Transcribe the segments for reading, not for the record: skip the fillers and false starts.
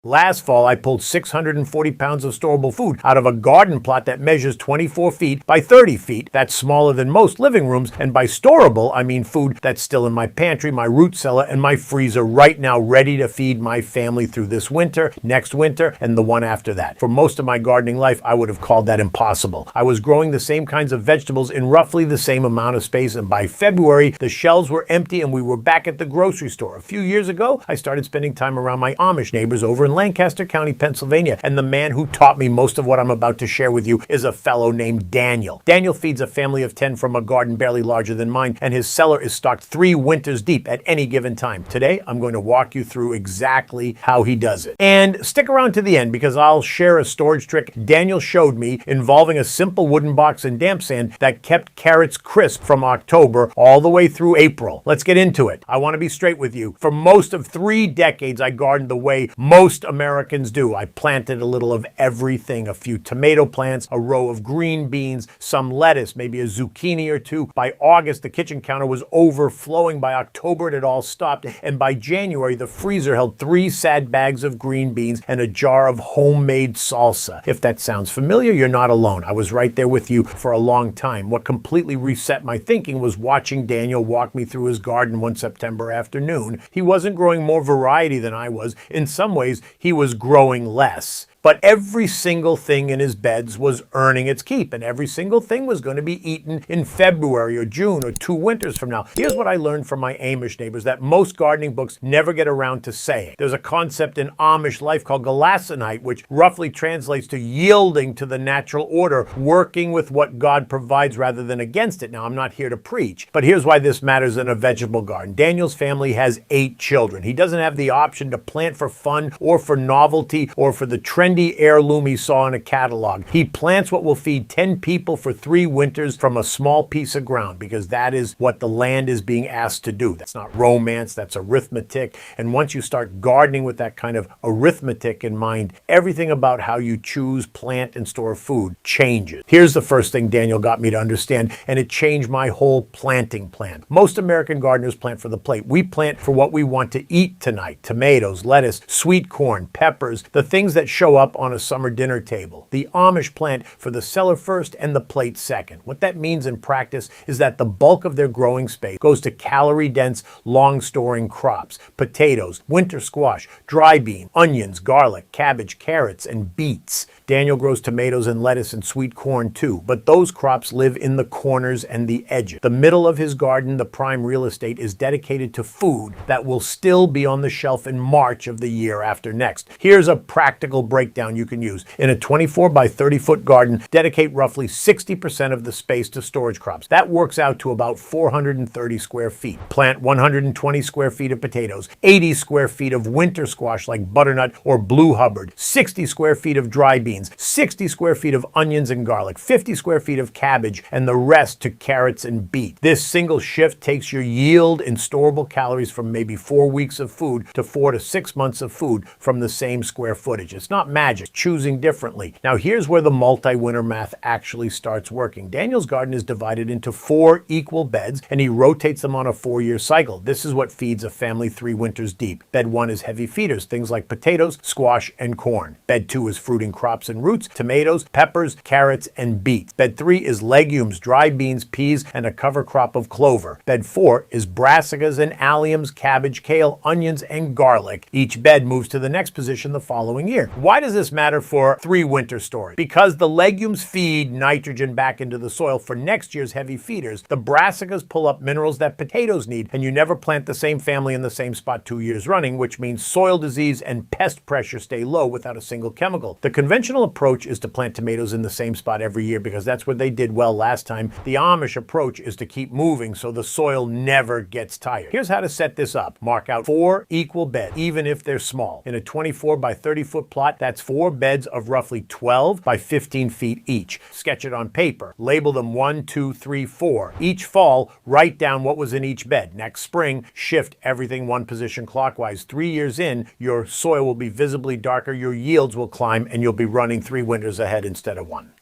Last fall, I pulled 640 pounds of storable food out of a garden plot that measures 24 feet by 30 feet. That's smaller than most living rooms. And by storable, I mean food that's still in my pantry, my root cellar, and my freezer right now, ready to feed my family through this winter, next winter, and the one after that. For most of my gardening life, I would have called that impossible. I was growing the same kinds of vegetables in roughly the same amount of space, and by February, the shelves were empty and we were back at the grocery store. A few years ago, I started spending time around my Amish neighbors over in Lancaster County, Pennsylvania, and the man who taught me most of what I'm about to share with you is a fellow named Daniel. Daniel feeds a family of 10 from a garden barely larger than mine, and his cellar is stocked 3 winters deep at any given time. Today, I'm going to walk you through exactly how he does it. And stick around to the end because I'll share a storage trick Daniel showed me involving a simple wooden box and damp sand that kept carrots crisp from October all the way through April. Let's get into it. I want to be straight with you. For most of 3 decades, I gardened the way most Americans do. I planted a little of everything, a few tomato plants, a row of green beans, some lettuce, maybe a zucchini or two. By August, the kitchen counter was overflowing. By October, it had all stopped. And by January, the freezer held 3 sad bags of green beans and a jar of homemade salsa. If that sounds familiar, you're not alone. I was right there with you for a long time. What completely reset my thinking was watching Daniel walk me through his garden one September afternoon. He wasn't growing more variety than I was. In some ways, he was growing less. But every single thing in his beds was earning its keep, and every single thing was going to be eaten in February or June or 2 winters from now. Here's what I learned from my Amish neighbors that most gardening books never get around to saying. There's a concept in Amish life called gelassenite, which roughly translates to yielding to the natural order, working with what God provides rather than against it. Now, I'm not here to preach, but here's why this matters in a vegetable garden. Daniel's family has 8 children. He doesn't have the option to plant for fun or for novelty or for the trendy heirloom he saw in a catalog. He plants what will feed 10 people for 3 winters from a small piece of ground because that is what the land is being asked to do. That's not romance, that's arithmetic. And once you start gardening with that kind of arithmetic in mind, everything about how you choose, plant, and store food changes. Here's the first thing Daniel got me to understand, and it changed my whole planting plan. Most American gardeners plant for the plate. We plant for what we want to eat tonight. Tomatoes, lettuce, sweet corn, peppers, the things that show up on a summer dinner table. The Amish plant for the cellar first and the plate second. What that means in practice is that the bulk of their growing space goes to calorie-dense, long-storing crops. Potatoes, winter squash, dry bean, onions, garlic, cabbage, carrots, and beets. Daniel grows tomatoes and lettuce and sweet corn too, but those crops live in the corners and the edges. The middle of his garden, the prime real estate, is dedicated to food that will still be on the shelf in March of the year after next. Here's a practical breakdown you can use. In a 24 by 30 foot garden, dedicate roughly 60% of the space to storage crops. That works out to about 430 square feet. Plant 120 square feet of potatoes, 80 square feet of winter squash like butternut or blue Hubbard, 60 square feet of dry beans, 60 square feet of onions and garlic, 50 square feet of cabbage, and the rest to carrots and beet. This single shift takes your yield in storable calories from maybe 4 weeks of food to 4 to 6 months of food from the same square footage. It's not magic, choosing differently. Now here's where the multi-winter math actually starts working. Daniel's garden is divided into 4 equal beds, and he rotates them on a 4-year cycle. This is what feeds a family 3 winters deep. Bed 1 is heavy feeders, things like potatoes, squash, and corn. Bed 2 is fruiting crops and roots, tomatoes, peppers, carrots, and beets. Bed 3 is legumes, dry beans, peas, and a cover crop of clover. Bed 4 is brassicas and alliums, cabbage, kale, onions, and garlic. Each bed moves to the next position the following year. Why does this matter for 3 winter storage? Because the legumes feed nitrogen back into the soil for next year's heavy feeders. The brassicas pull up minerals that potatoes need, and you never plant the same family in the same spot 2 years running, which means soil disease and pest pressure stay low without a single chemical. The conventional approach is to plant tomatoes in the same spot every year because that's where they did well last time. The Amish approach is to keep moving so the soil never gets tired. Here's how to set this up. Mark out 4 equal beds, even if they're small. In a 24 by 30 foot plot, that's 4 beds of roughly 12 by 15 feet each. Sketch it on paper. Label them 1, 2, 3, 4. Each fall, write down what was in each bed. Next spring, shift everything 1 position clockwise. 3 years in, your soil will be visibly darker, your yields will climb, and you'll be running 3 winters ahead instead of 1.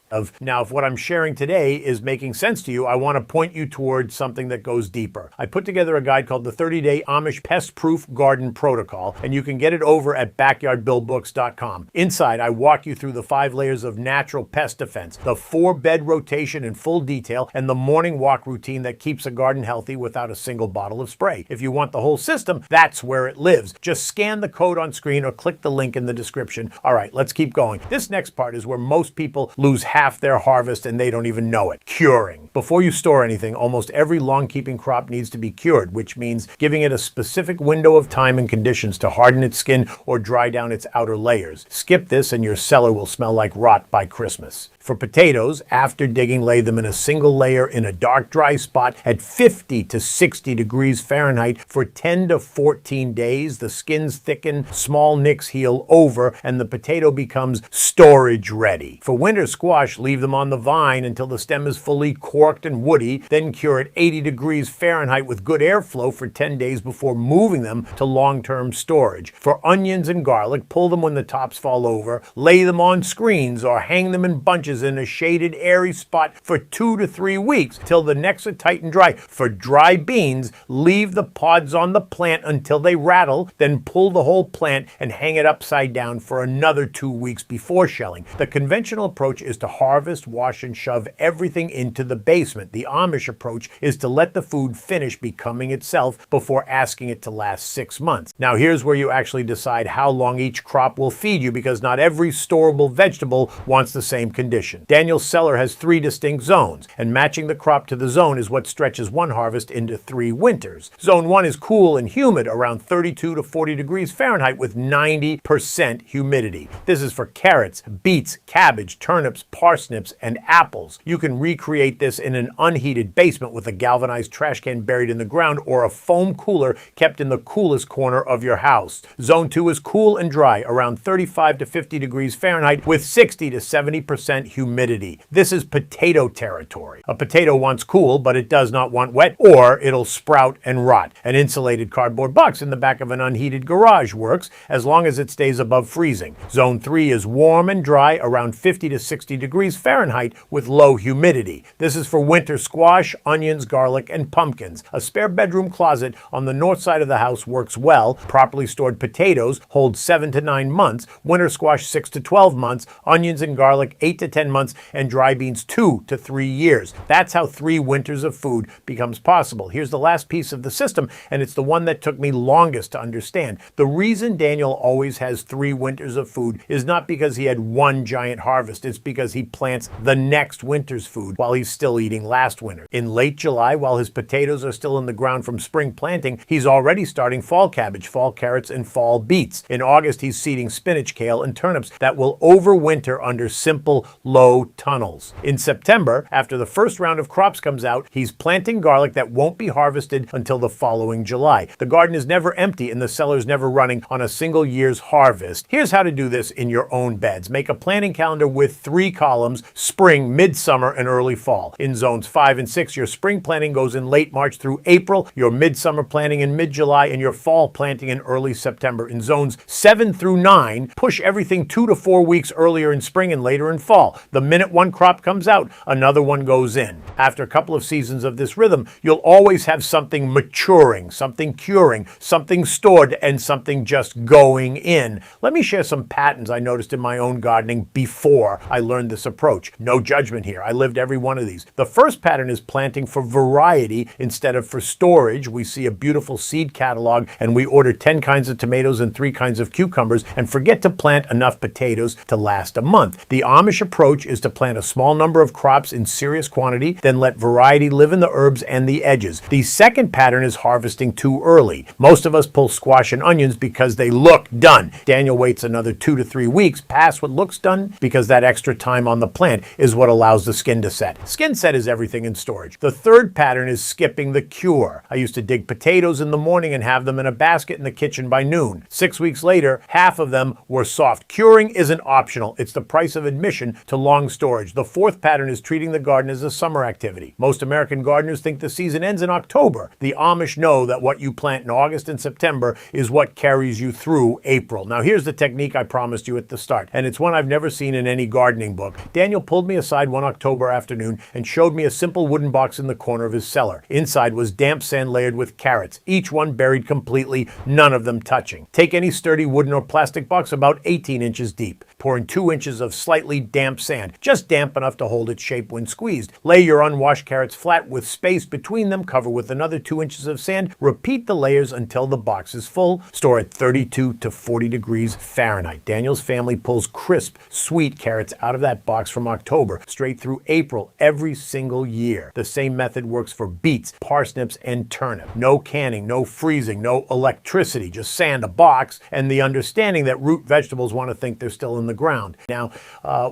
Now, if what I'm sharing today is making sense to you, I want to point you towards something that goes deeper. I put together a guide called the 30-Day Amish Pest-Proof Garden Protocol, and you can get it over at backyardbuildbooks.com. Inside, I walk you through the 5 layers of natural pest defense, the 4-bed rotation in full detail, and the morning walk routine that keeps a garden healthy without a single bottle of spray. If you want the whole system, that's where it lives. Just scan the code on screen or click the link in the description. All right, let's keep going. This next part is where most people lose half their harvest and they don't even know it. Curing. Before you store anything, almost every long-keeping crop needs to be cured, which means giving it a specific window of time and conditions to harden its skin or dry down its outer layers. Skip this and your cellar will smell like rot by Christmas. For potatoes, after digging, lay them in a single layer in a dark, dry spot at 50 to 60 degrees Fahrenheit for 10 to 14 days. The skins thicken, small nicks heal over, and the potato becomes storage ready. For winter squash, leave them on the vine until the stem is fully corked and woody, then cure at 80 degrees Fahrenheit with good airflow for 10 days before moving them to long-term storage. For onions and garlic, pull them when the tops fall over, lay them on screens or hang them in bunches in a shaded, airy spot for 2 to 3 weeks till the necks are tight and dry. For dry beans, leave the pods on the plant until they rattle, then pull the whole plant and hang it upside down for another 2 weeks before shelling. The conventional approach is to harvest, wash, and shove everything into the basement. The Amish approach is to let the food finish becoming itself before asking it to last 6 months. Now here's where you actually decide how long each crop will feed you, because not every storable vegetable wants the same condition. Daniel's cellar has 3 distinct zones, and matching the crop to the zone is what stretches one harvest into 3 winters. Zone 1 is cool and humid, around 32 to 40 degrees Fahrenheit with 90% humidity. This is for carrots, beets, cabbage, turnips, parsnips, and apples. You can recreate this in an unheated basement with a galvanized trash can buried in the ground or a foam cooler kept in the coolest corner of your house. Zone 2 is cool and dry, around 35 to 50 degrees Fahrenheit with 60 to 70% humidity. This is potato territory. A potato wants cool, but it does not want wet, or it'll sprout and rot. An insulated cardboard box in the back of an unheated garage works as long as it stays above freezing. Zone 3 is warm and dry, around 50 to 60 degrees Fahrenheit with low humidity. This is for winter squash, onions, garlic, and pumpkins. A spare bedroom closet on the north side of the house works well. Properly stored potatoes hold 7 to 9 months, winter squash 6 to 12 months, onions and garlic 8 to 10 months, and dry beans 2 to 3 years. That's how 3 winters of food becomes possible. Here's the last piece of the system, and it's the one that took me longest to understand. The reason Daniel always has 3 winters of food is not because he had one giant harvest. It's because he plants the next winter's food while he's still eating last winter. In late July, while his potatoes are still in the ground from spring planting, he's already starting fall cabbage, fall carrots, and fall beets. In August, he's seeding spinach, kale, and turnips that will overwinter under simple, low tunnels. In September, after the first round of crops comes out, he's planting garlic that won't be harvested until the following July. The garden is never empty and the cellar's never running on a single year's harvest. Here's how to do this in your own beds. Make a planting calendar with 3 columns: spring, midsummer, and early fall. In zones 5 and 6, your spring planting goes in late March through April, your midsummer planting in mid-July, and your fall planting in early September. In zones 7 through 9, push everything 2 to 4 weeks earlier in spring and later in fall. The minute one crop comes out, another one goes in. After a couple of seasons of this rhythm, you'll always have something maturing, something curing, something stored, and something just going in. Let me share some patterns I noticed in my own gardening before I learned this approach. No judgment here. I lived every one of these. The first pattern is planting for variety instead of for storage. We see a beautiful seed catalog and we order 10 kinds of tomatoes and 3 kinds of cucumbers and forget to plant enough potatoes to last a month. The Amish approach is to plant a small number of crops in serious quantity, then let variety live in the herbs and the edges. The second pattern is harvesting too early. Most of us pull squash and onions because they look done. Daniel waits another 2 to 3 weeks past what looks done because that extra time on the plant is what allows the skin to set. Skin set is everything in storage. The third pattern is skipping the cure. I used to dig potatoes in the morning and have them in a basket in the kitchen by noon. 6 weeks later, half of them were soft. Curing isn't optional. It's the price of admission to long storage. The fourth pattern is treating the garden as a summer activity. Most American gardeners think the season ends in October. The Amish know that what you plant in August and September is what carries you through April. Now here's the technique I promised you at the start, and it's one I've never seen in any gardening book. Daniel pulled me aside one October afternoon and showed me a simple wooden box in the corner of his cellar. Inside was damp sand layered with carrots, each one buried completely, none of them touching. Take any sturdy wooden or plastic box about 18 inches deep. Pour in 2 inches of slightly damp sand, just damp enough to hold its shape when squeezed. Lay your unwashed carrots flat with space between them, cover with another 2 inches of sand. Repeat the layers until the box is full. Store at 32 to 40 degrees Fahrenheit. Daniel's family pulls crisp, sweet carrots out of that box from October straight through April every single year. The same method works for beets, parsnips, and turnip. No canning, no freezing, no electricity, just sand, a box, and the understanding that root vegetables want to think they're still in the ground. Now,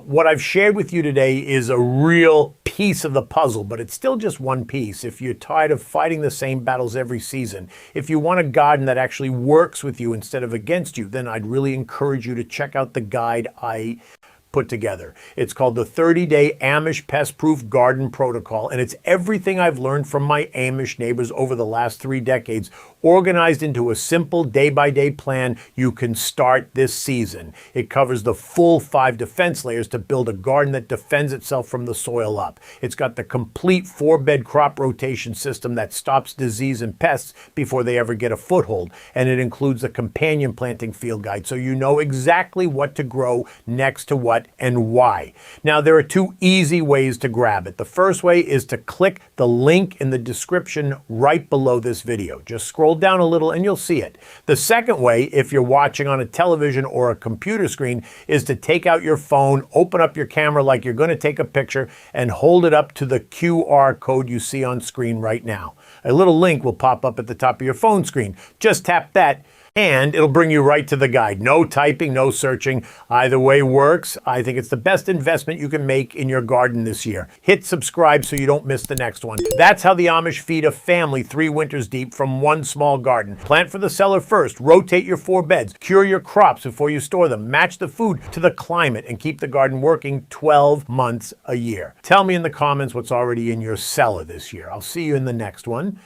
what I've shared with you today is a real piece of the puzzle, but it's still just one piece. If you're tired of fighting the same battles every season, if you want a garden that actually works with you instead of against you, then I'd really encourage you to check out the guide I put together. It's called the 30-Day Amish Pest-Proof Garden Protocol, and it's everything I've learned from my Amish neighbors over the last 3 decades, organized into a simple day-by-day plan you can start this season. It covers the full 5 defense layers to build a garden that defends itself from the soil up. It's got the complete 4-bed crop rotation system that stops disease and pests before they ever get a foothold, and it includes the companion planting field guide, so you know exactly what to grow next to what and why. Now, there are 2 easy ways to grab it. The first way is to click the link in the description right below this video. Just scroll down a little and you'll see it. The second way, if you're watching on a television or a computer screen, is to take out your phone, open up your camera like you're going to take a picture, and hold it up to the QR code you see on screen right now. A little link will pop up at the top of your phone screen. Just tap that, and it'll bring you right to the guide. No typing, no searching. Either way works. I think it's the best investment you can make in your garden this year. Hit subscribe so you don't miss the next one. That's how the Amish feed a family 3 winters deep from one small garden. Plant for the cellar first. Rotate your 4 beds. Cure your crops before you store them. Match the food to the climate and keep the garden working 12 months a year. Tell me in the comments what's already in your cellar this year. I'll see you in the next one.